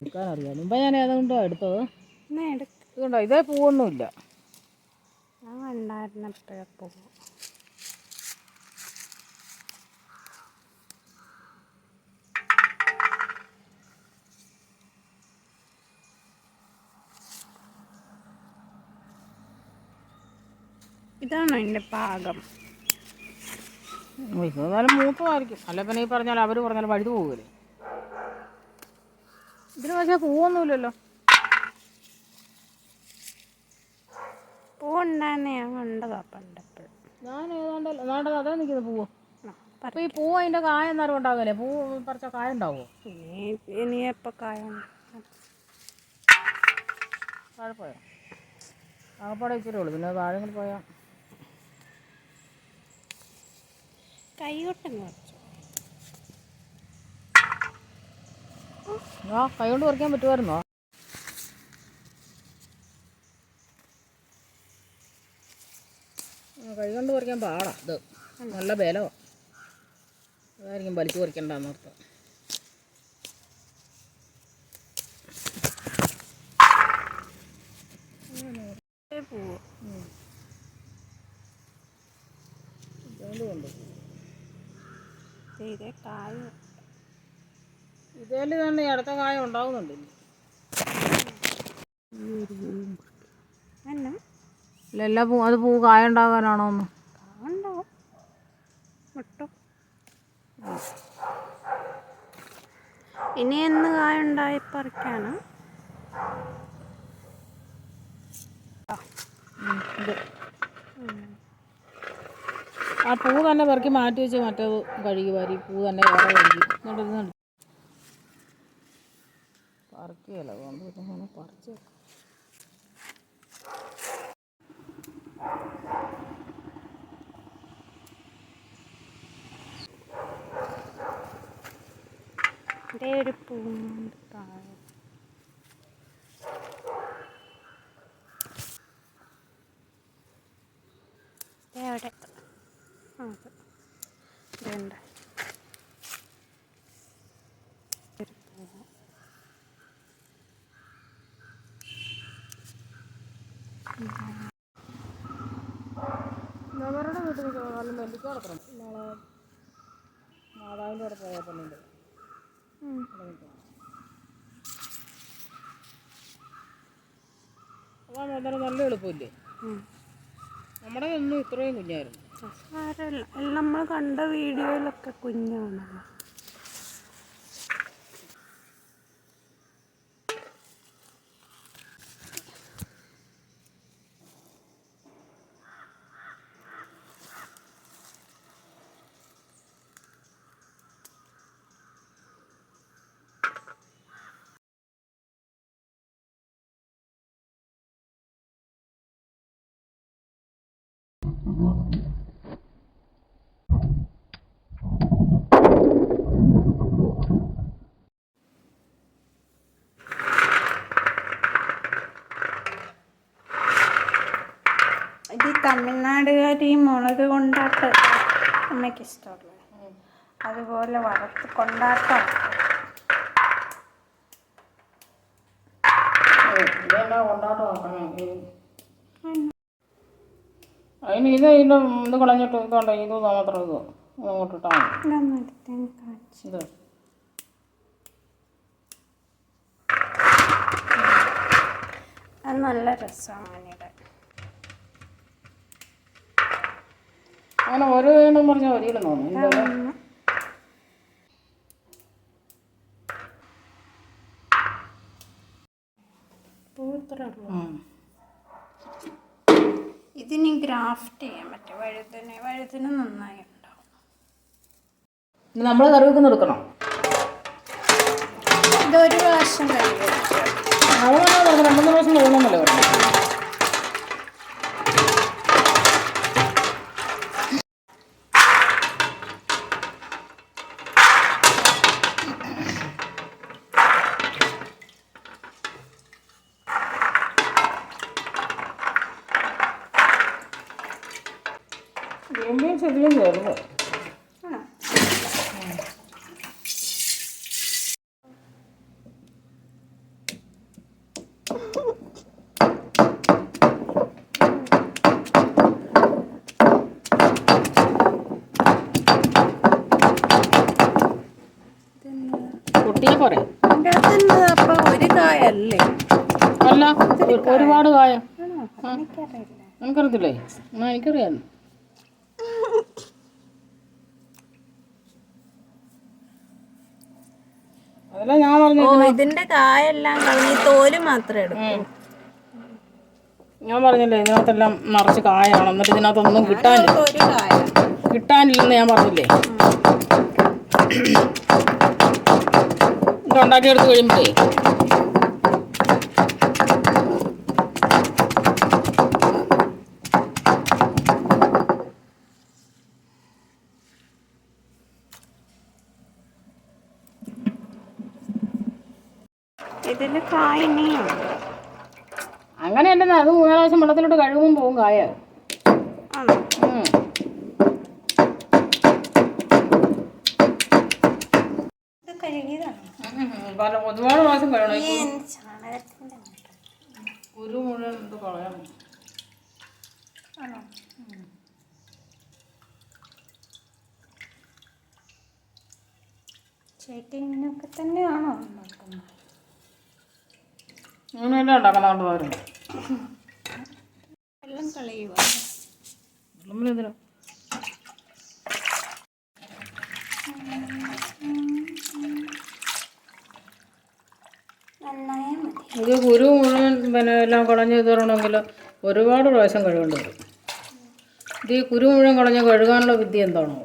എടുക്കാനറിയാം. മുമ്പ് ഞാൻ ഏതുകൊണ്ടോ എടുത്തത്. ഇതുകൊണ്ടോ ഇതേ പൂവൊന്നുമില്ല. ഉണ്ടായിരുന്നപ്പോഴേ പൂവ്. ഇതാണോ എൻ്റെ പാകം? ഇത് നല്ല മൂത്തമായിരിക്കും. അല്ല പിന്നെ ഈ പറഞ്ഞാൽ അവർ പറഞ്ഞാൽ വഴുതു പോകുമല്ലേ. ഇതിന് പക്ഷേ പൂവൊന്നുമില്ലല്ലോ. പൂവുണ്ടായിരുന്നേ ഞാൻ കണ്ടതാ പണ്ടെപ്പോഴും. ഞാൻ ഏതാണ്ട് അതേ നിൽക്കുന്നത് പൂവ്. അപ്പോൾ ഈ പൂവ് അതിൻ്റെ കായ എന്നാലും ഉണ്ടാകില്ലേ? പൂവ് പറിച്ച കായ ഉണ്ടാവുമോ? ഇനി എപ്പോൾ കായ താഴെ പോയോ? ആകപ്പാടെ ഇച്ചിരി ഉള്ളൂ. പിന്നെ താഴെ കൂടി പോയാൽ കൈ കൊട്ടങ്ങ് വെച്ചു. കൈ കൊണ്ട് പറിക്കാൻ പറ്റുമായിരുന്നോ? കൈ കൊണ്ട് പറിക്കാൻ പാടാ. ഇത് നല്ല ബലമോ, അതായിരിക്കും വലിച്ചു പറിക്കണ്ടെന്നോർത്ത്. പൂവ് കൊണ്ട് ഇതേ കായ. ഇതേല് തന്നെ അടുത്ത കായ ഉണ്ടാകുന്നുണ്ട്. ഇല്ല എല്ലാ പൂ അത് പൂ കായ ഉണ്ടാകാനാണോ ഒന്ന്? ഉണ്ടാവും ഒട്ടും. ഇനി എന്ന് കായ ഉണ്ടായി പറിക്കാണ്. ആ പൂ തന്നെ പെറുക്കി മാറ്റി വെച്ച് മറ്റേത് കഴുകി വാരി പൂ തന്നെ വേറെ കഴുകി എന്നിട്ട് പറിക്കുകയല്ല. അതുകൊണ്ട് പിന്നെ പറിച്ച് ഇതേ ഒരു പൂവുണ്ട് താഴെ. അവിടെ ഇതുണ്ട് ഒരു പൂവ്. അവരുടെ വീട്ടിൽ നല്ല നെല്ലിക്ക കിടക്കണം. നാളെ മാതാവിൻ്റെ അവിടെ പോയാൽ തന്നെ ഉണ്ട്. അതാണ് അന്നേരം നല്ല എളുപ്പമില്ലേ. നമ്മുടെ ഒന്നും ഇത്രയും കുഞ്ഞായിരുന്നു. നമ്മൾ കണ്ട വീഡിയോയിലൊക്കെ കുഞ്ഞാണല്ലോ. ഇത് തമിഴ്നാടുകാർ ഈ മുളക് കൊണ്ടാട്ട് അമ്മയ്ക്ക് ഇഷ്ടമല്ലേ, അതുപോലെ വറുത്ത് കൊണ്ടാട്ടം. അതിന് ഇതിൻ്റെ ഇത് കളഞ്ഞിട്ട് ഇതുണ്ട്. ഇത് മാത്രം ഇത് അങ്ങോട്ട് ഇട്ടാൽ ഇത് അത് നല്ല രസമാണ്. അങ്ങനെ ഓരോ എണ്ണം പറഞ്ഞാൽ ഒരിക്കലും തോന്നുന്നു. ഇതിന് ഗ്രാഫ്റ്റ് ചെയ്യാൻ പറ്റും. വഴുതന നന്നായി ഉണ്ടാവും. നമ്മൾ കറി വെക്കുന്ന എടുക്കണം. ഇതൊരു പ്രാവശ്യം കഴിക്കും. 2-3 പ്രാവശ്യം തോന്നുന്നല്ലേ പറഞ്ഞു. ചെറിയും ചേർന്ന് പൊട്ടിയാ പോരെ? അപ്പൊ ഒരു കായല്ലേ? അല്ല, ഒരുപാട് കായ. എനിക്കറിയില്ല. എനിക്കറിയത്തില്ലേ? എന്നാ എനിക്കറിയാം. അതല്ല ഞാൻ പറഞ്ഞു. ഇതിന്റെ കായെല്ലാം കളഞ്ഞ് തോല് മാത്രമേ എടുക്കൂ. ഞാൻ പറഞ്ഞില്ലേ ഇതിനകത്തെല്ലാം നിറച്ച് കായാണ്. എന്നിട്ട് ഇതിനകത്തൊന്നും കിട്ടാനില്ലെന്ന് ഞാൻ പറഞ്ഞില്ലേ. ഇത് ഉണ്ടാക്കിയെടുത്ത് കഴിയുമ്പോഴേ ഇതില് കായനെയോ അങ്ങനെയല്ലെന്ന്. അത് 3 പ്രാവശ്യം വെള്ളത്തിലോട്ട് കഴുകുമ്പോൾ പോകും കായ. ഒരുപാട് പ്രാവശ്യം കഴുകണം. ഒരു മുഴുവൻ ഇത് കളയാം. ചേട്ടൻ ഇങ്ങനെയൊക്കെ തന്നെയാണോ ഉണ്ടാക്കുന്നത്? ഇങ്ങനെയല്ലേ ഉണ്ടാക്കുന്ന കൊണ്ട് വെള്ളം കളയുക. നമ്മളിതിന് ഇത് കുരു മുഴുവൻ പിന്നെ എല്ലാം കളഞ്ഞ് തരണമെങ്കിൽ ഒരുപാട് പ്രാവശ്യം കഴുകേണ്ടി വരും. ഇത് ഈ കുരു മുഴുവൻ കളഞ്ഞ് കഴുകാനുള്ള വിദ്യ എന്താണോ?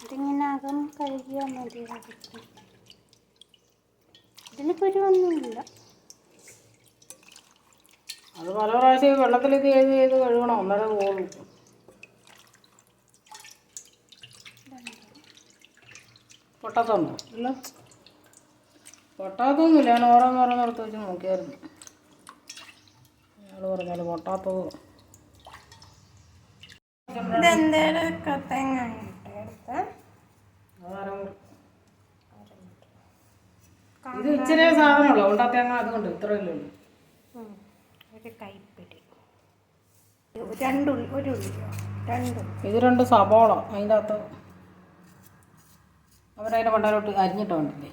ഇതിങ്ങനകം കഴുകിയാൽ മതി. ഇതിന് കുരുവൊന്നുമില്ല. അത് പല പ്രാവശ്യം വെള്ളത്തിൽ ഇത് ചെയ്ത് കഴുകണം. അന്നേരം പോകും. പൊട്ടാത്തുണ്ടോ? ഇല്ല, പൊട്ടാത്തൊന്നുമില്ല. ഞാൻ ഓരോന്നോരോന്നെടുത്ത് വെച്ച് നോക്കിയായിരുന്നു. അയാൾ പറഞ്ഞാൽ പൊട്ടാത്തത് ഇത് ഇച്ചിരി സാധനമുള്ളൂ. ഉണ്ടാ തേങ്ങ അതുകൊണ്ട് ഇത്രയല്ലേ ഉള്ളൂ. ഒരു കൈപ്പിടി, ഒരു ഇത് 2 സബോള അതിൻ്റെ അകത്ത് അവരതിൻ്റെ പണ്ടാലോട്ട് അരിഞ്ഞിട്ടുണ്ടല്ലേ.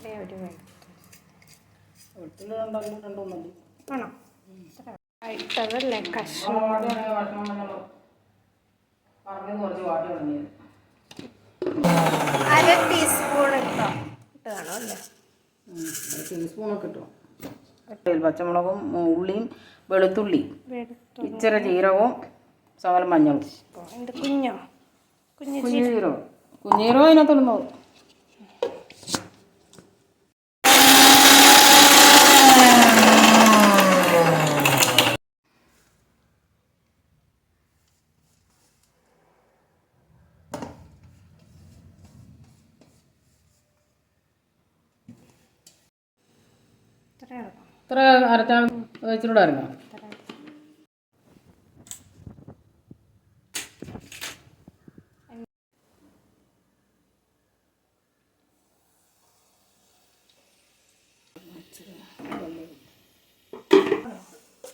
വെട്ടിലുണ്ടല്ലോ 2 മതി. ആണോ? ഇട്ടതല്ലേ കഷ്ണം. അര ടീസ്പൂൺ ഇട്ടാണോ അല്ലേ? ടീസ്പൂണൊക്കെ ഇട്ടു. പച്ചമുളകും ഉള്ളിയും വെളുത്തുള്ളി ഇച്ചിരി ജീരകവും ശകലം മഞ്ഞളും. കുഞ്ഞീരോ അതിനകത്തിടുന്നത്. ഇത്ര അരച്ചാൽ വെച്ചിട്ടുണ്ടായിരുന്നു.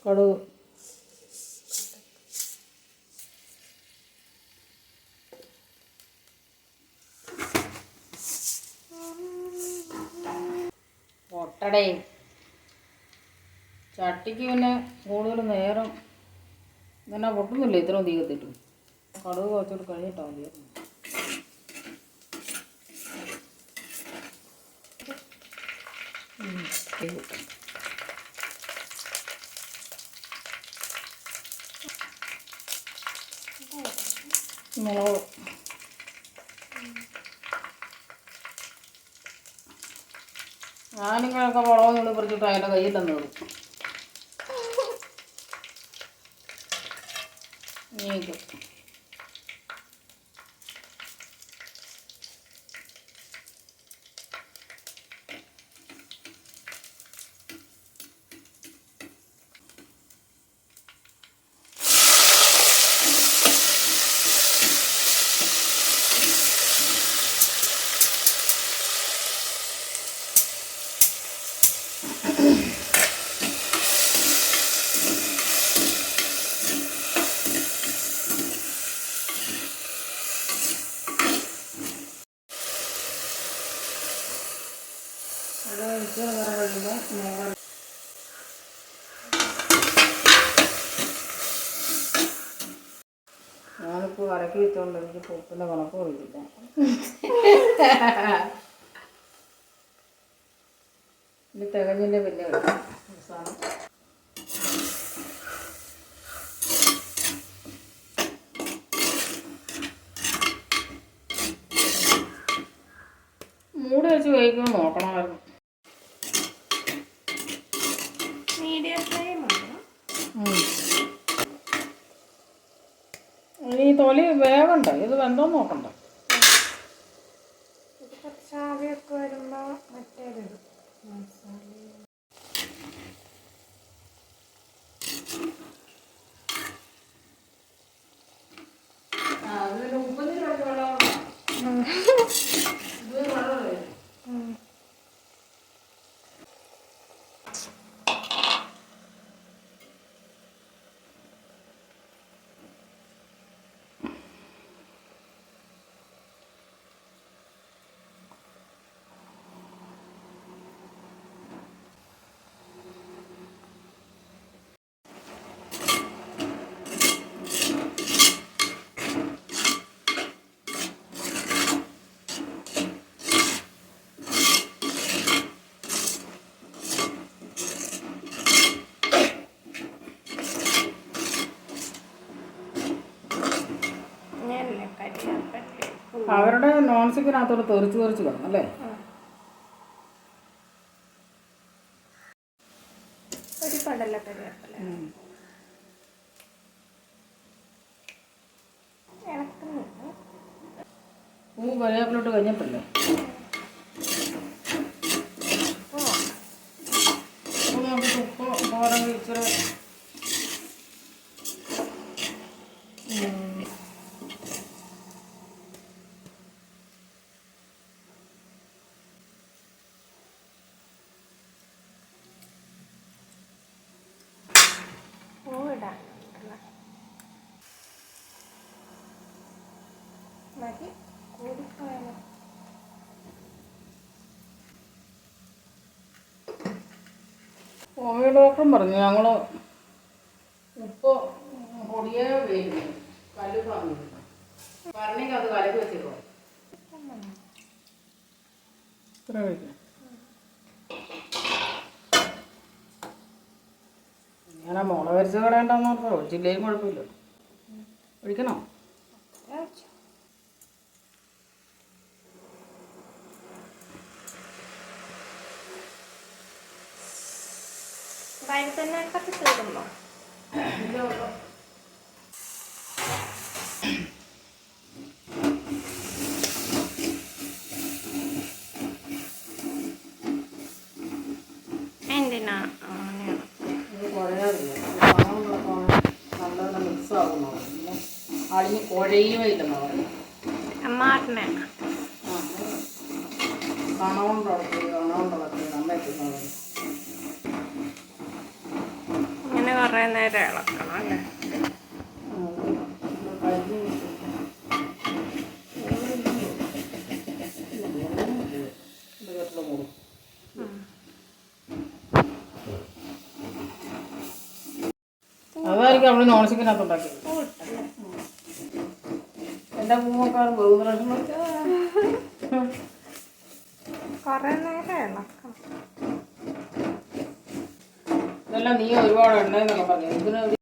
കടുക്, പൊട്ടടേ ചട്ടിക്ക് പിന്നെ കൂടുതൽ നേരം ഇങ്ങനെ പൊട്ടുന്നില്ല. ഇത്രയും തീ കത്തിട്ടു. കടുക് കുറച്ചുകൂടി കഴിഞ്ഞിട്ടാൽ മതിയായിരുന്നു. മുളക്, ഞാനിങ്ങനെയൊക്കെ മുളകൊന്നും പറിച്ചിട്ട് അതിൻ്റെ കയ്യിൽ തന്നെ കൊടുക്കും. ഇത് അത് ഇച്ചിരി നേരം കഴിയുമ്പോൾ ഞാനിപ്പോൾ കലക്കി വെച്ചോണ്ട് എനിക്ക് ഉപ്പിൻ്റെ കണക്ക് പോയിട്ടില്ല. ഇനി തികഞ്ഞിൻ്റെ പിന്നെ അവസാനം മൂടി വെച്ച് കഴിക്കുമ്പോൾ നോക്കണമായിരുന്നു. മീഡിയം ഫ്ലെയിം ആണ്. ഇനി തൊലി വേവണ്ട, ഇത് വെന്തോ നോക്കണ്ട. ഇത് കുറച്ച് ആവിയൊക്കെ വരുമ്പോൾ മറ്റേതിടും മസാല. അവരുടെ നോൺ സ്റ്റിക്കിനകത്തോട് തെറിച്ച് കിടന്നു അല്ലേ? ഒരു കടലക്കറിവേപ്പില പൂ കറിവേപ്പിലോട്ട് കഴിഞ്ഞിട്ടില്ലേ? ഉപ്പ് പോരെങ്കിൽ ഇച്ചിരി മതി. കൂടിപ്പോയാലോ? ഹോമിയോ ഡോക്ടറും പറഞ്ഞു ഞങ്ങൾ ഉപ്പ് പൊടിയേ ഉപയോഗിക്കുന്നു, കല്ലുപ്പ് പറഞ്ഞെങ്കിൽ അത് കലക്കി വെച്ചിട്ടോ ഇത്ര കഴിക്കാം. ഞാൻ മുളക് വരച്ച് കളയണ്ടെന്ന് പറഞ്ഞോ, ഒഴിച്ചില്ലേലും കുഴപ്പമില്ല. ഒഴിക്കണോ? വയറ് തന്നെ കത്തിച്ചേരുമ്പോ എന്തിനാ നല്ലപോലെ മിക്സ് ആകുന്നു, അളിഞ്ഞ് കുഴയുമില്ലെന്ന് പറഞ്ഞു. അമ്മാറിനെ ഇങ്ങനെ കുറേ നേരം ഇളക്കണം അല്ലേ? അതായിരിക്കും അവള് നോൺ സ്റ്റിക്കിനകത്ത് ഉണ്ടാക്കിയത്. എൻ്റെ പൂവൊക്കെ ബഹുപ്രശ്നം കുറേ നേരം ഇളക്കണം. ഇതെല്ലാം നീ ഒരുപാട് എണ്ണയെന്നൊക്കെ പറഞ്ഞു. ഇതിന്